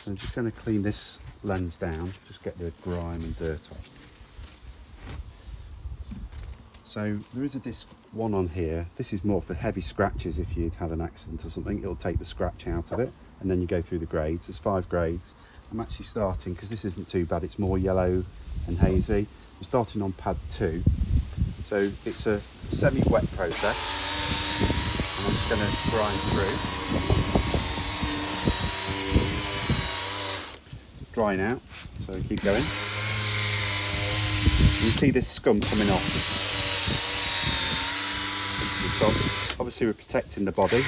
So I'm just going to clean this lens down, just get the grime and dirt off. So there is a disc 1 on here. This is more for heavy scratches. If you'd had an accident or something, it'll take the scratch out of it, and then you go through the grades. There's 5 grades. I'm actually starting, because this isn't too bad, it's more yellow and hazy. I'm starting on pad 2. So it's a semi-wet process, and I'm just going to grind through. Drying out, so keep going. You see this scum coming off. Obviously we're protecting the body.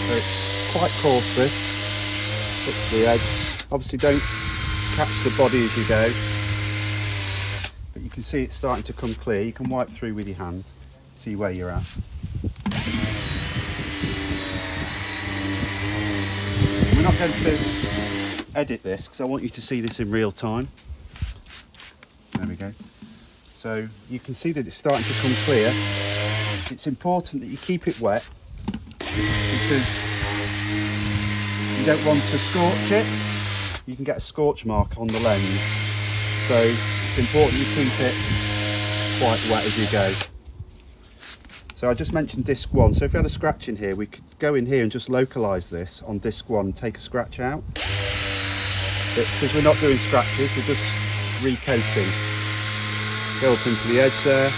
So it's quite coarse, this, up to the edge. Obviously don't catch the body as you go, but you can see it's starting to come clear. You can wipe through with your hand, see where you're at. We're not going to edit this because I want you to see this in real time. There we go. So you can see that it's starting to come clear. It's important that you keep it wet because you don't want to scorch it. You can get a scorch mark on the lens. So it's important you keep it quite wet as you go. So I just mentioned disc 1. So if we had a scratch in here, we could go in here and just localise this on disc 1 and take a scratch out. But because we're not doing scratches, we're just recoating. Go up into the edge there.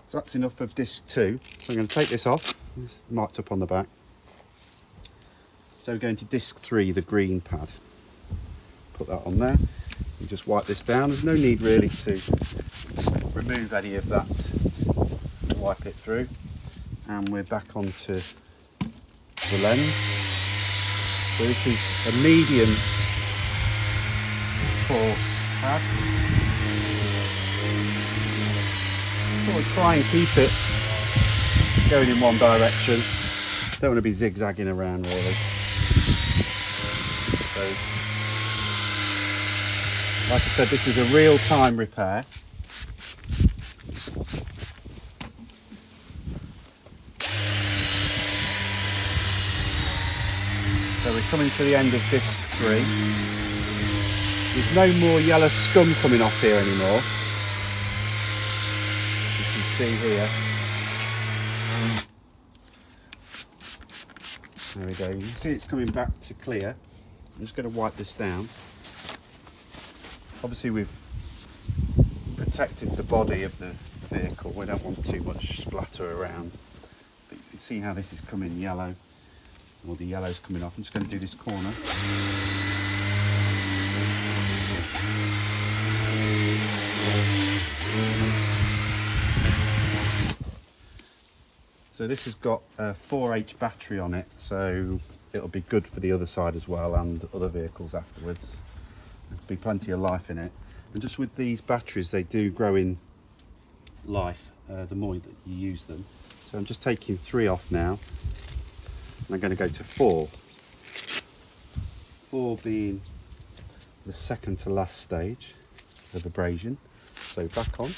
So that's enough of disc 2. So I'm going to take this off. It's marked up on the back. So we're going to disc 3, the green pad. Put that on there. You just wipe this down. There's no need really to remove any of that. Wipe it through. And we're back onto the lens. So this is a medium coarse pad. So we'll try and keep it going in one direction. Don't want to be zigzagging around really. So, like I said, this is a real-time repair. So we're coming to the end of disc 3. There's no more yellow scum coming off here anymore. You can see here. There we go. You can see it's coming back to clear. I'm just going to wipe this down. Obviously we've protected the body of the vehicle. We don't want too much splatter around. But you can see how this is coming yellow. Or the yellow's coming off. I'm just going to do this corner. So this has got a 4H battery on it, so it'll be good for the other side as well and other vehicles afterwards. There'll be plenty of life in it. And just with these batteries, they do grow in life the more that you use them. So I'm just taking 3 off now. And I'm going to go to 4. 4 being the second to last stage of abrasion. So back on.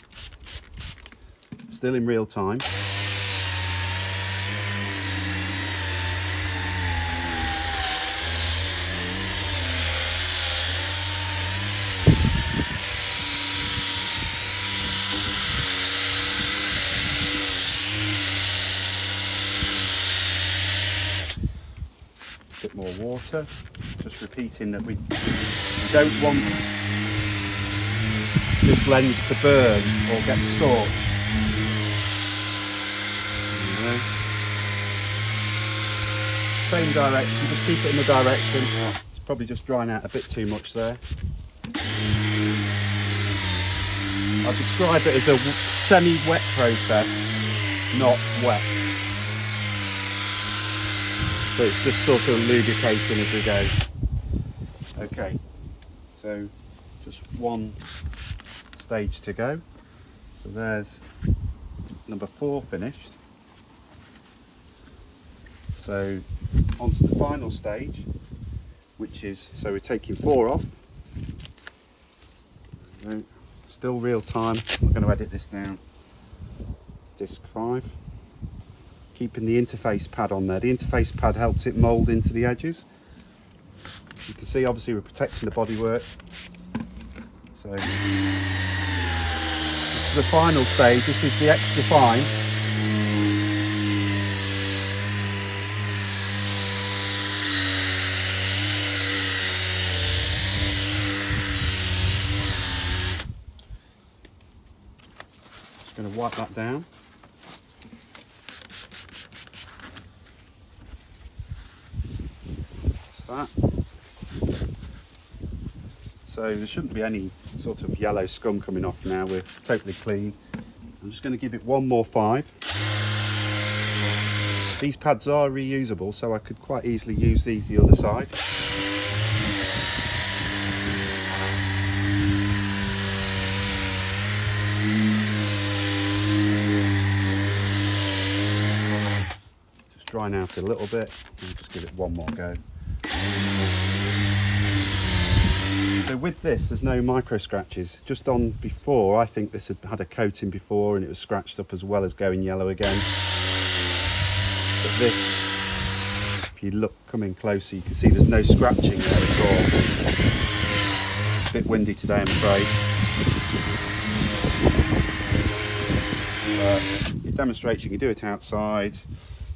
Still in real time. Bit more water, just repeating that we don't want this lens to burn or get scorched. Same direction, just keep it in the direction. It's probably just drying out a bit too much there. I'll describe it as a semi-wet process, not wet. So it's just sort of lubricating as we go. Okay, so just one stage to go. So there's number 4 finished. So on to the final stage, which is, so we're taking 4 off. Still real time, I'm going to edit this down. Disc 5. keeping the interface pad on there. The interface pad helps it mould into the edges. You can see obviously we're protecting the bodywork. So this is the final stage. This is the extra fine. Just going to wipe that down. That. So there shouldn't be any sort of yellow scum coming off now. We're totally clean. I'm just going to give it one more 5. These pads are reusable, so I could quite easily use these the other side. Just drying out a little bit and just give it one more go. So with this, there's no micro scratches. Just on before, I think this had a coating before and it was scratched up as well as going yellow again. But this, if you look, come in closer, you can see there's no scratching there at all. It's a bit windy today, I'm afraid. It demonstrates you can do it outside.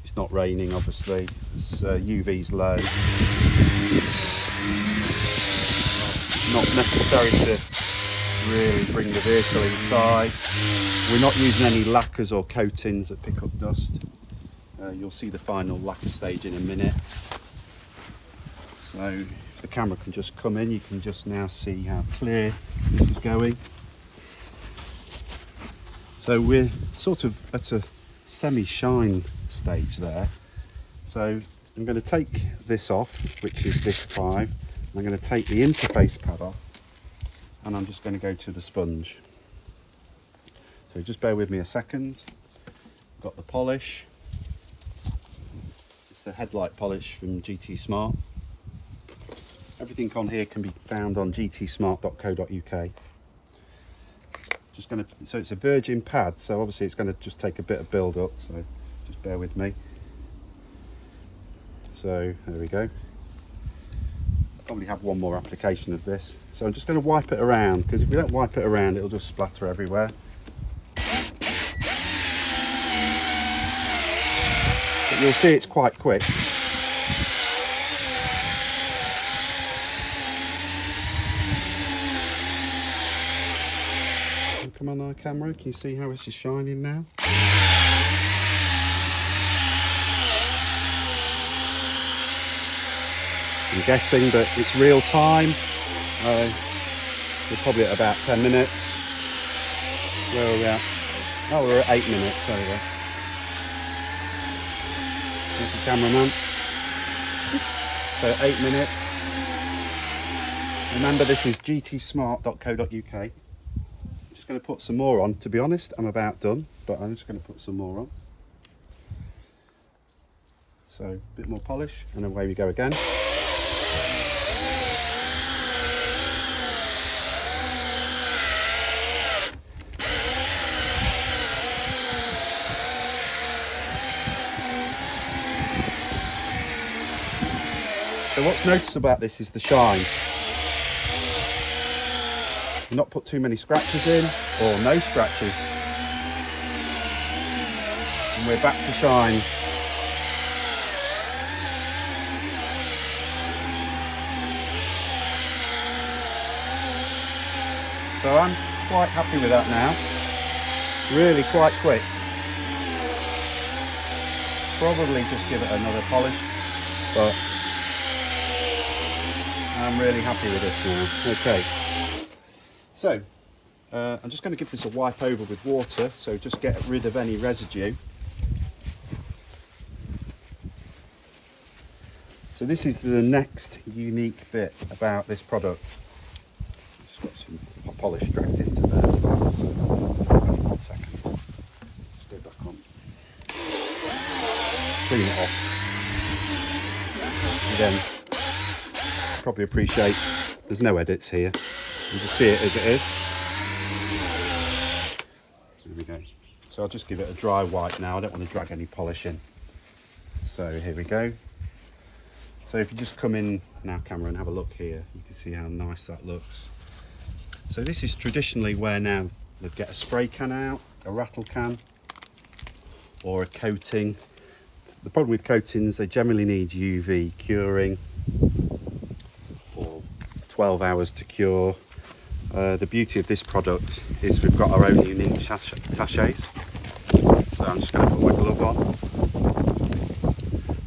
It's not raining, obviously. It's, UV's low. Not necessary to really bring the vehicle inside. We're not using any lacquers or coatings that pick up dust. You'll see the final lacquer stage in a minute. So if the camera can just come in, you can just now see how clear this is going. So we're sort of at a semi-shine stage there. So I'm going to take this off, which is this 5. I'm going to take the interface pad off and I'm just going to go to the sponge. So just bear with me a second. I've got the polish. It's the headlight polish from GT Smart. Everything on here can be found on gtsmart.co.uk. Just going to, so it's a virgin pad, so obviously it's going to just take a bit of build up, so just bear with me. So there we go. Probably have one more application of this, so I'm just going to wipe it around, because if we don't wipe it around it'll just splatter everywhere. But you'll see it's quite quick. Come on our camera, can you see how this is shining now? I'm guessing, but it's real time. We're probably at about 10 minutes. Where are we at? Oh, we're at 8 minutes. There we go. There's the cameraman. So 8 minutes. Remember, this is gtsmart.co.uk. I'm just going to put some more on. To be honest, I'm about done, but I'm just going to put some more on. So a bit more polish, and away we go again. So what's noticeable about this is the shine. Not put too many scratches in, or no scratches. And we're back to shine. So I'm quite happy with that now. Really quite quick. Probably just give it another polish, but I'm really happy with this now. Okay, so I'm just going to give this a wipe over with water, so just get rid of any residue. So this is the next unique bit about this product. Just got some polish dragged into there as well. So 1 second. Just go back on. Clean it off. Again, probably appreciate there's no edits here. You just see it as it is. So there we go. So I'll just give it a dry wipe now. I don't want to drag any polish in. So here we go. So if you just come in now, camera, and have a look here, you can see how nice that looks. So this is traditionally where now they'd get a spray can out, a rattle can, or a coating. The problem with coatings, they generally need UV curing or 12 hours to cure. The beauty of this product is we've got our own unique sachets. So I'm just going to put my glove on.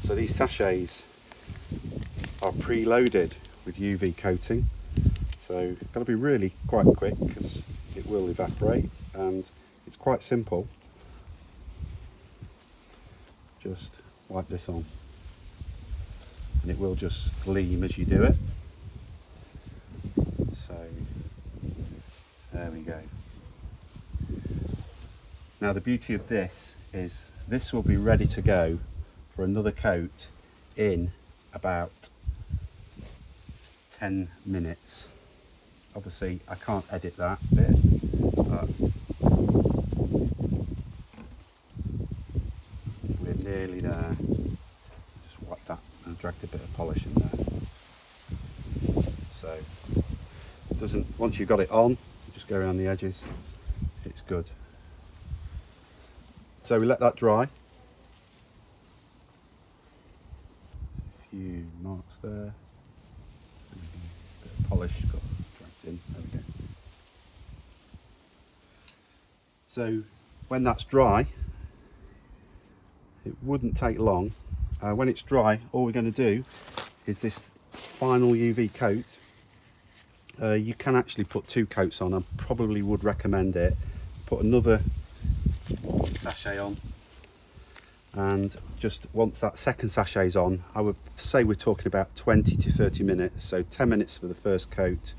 So these sachets are pre-loaded with UV coating. So it's got to be really quite quick because it will evaporate, and it's quite simple. Just wipe this on and it will just gleam as you do it. So there we go. Now the beauty of this is this will be ready to go for another coat in about 10 minutes. Obviously I can't edit that bit, but we're nearly there. Just wipe that and dragged a bit of polish in there. So it doesn't, once you've got it on, you just go around the edges, it's good. So we let that dry. A few marks there. A bit of polish got dragged in. There we go. So when that's dry, it wouldn't take long. When it's dry, all we're going to do is this final UV coat. You can actually put 2 coats on. I probably would recommend it. Put another sachet on, and just once that second sachet is on, I would say we're talking about 20 to 30 minutes. So 10 minutes for the first coat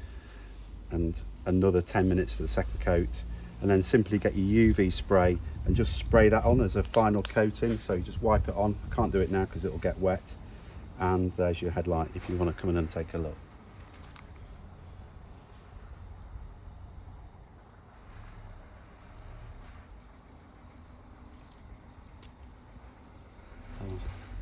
and another 10 minutes for the second coat, and then simply get your UV spray and just spray that on as a final coating. So you just wipe it on. I can't do it now because it will get wet, and there's your headlight if you want to come in and take a look.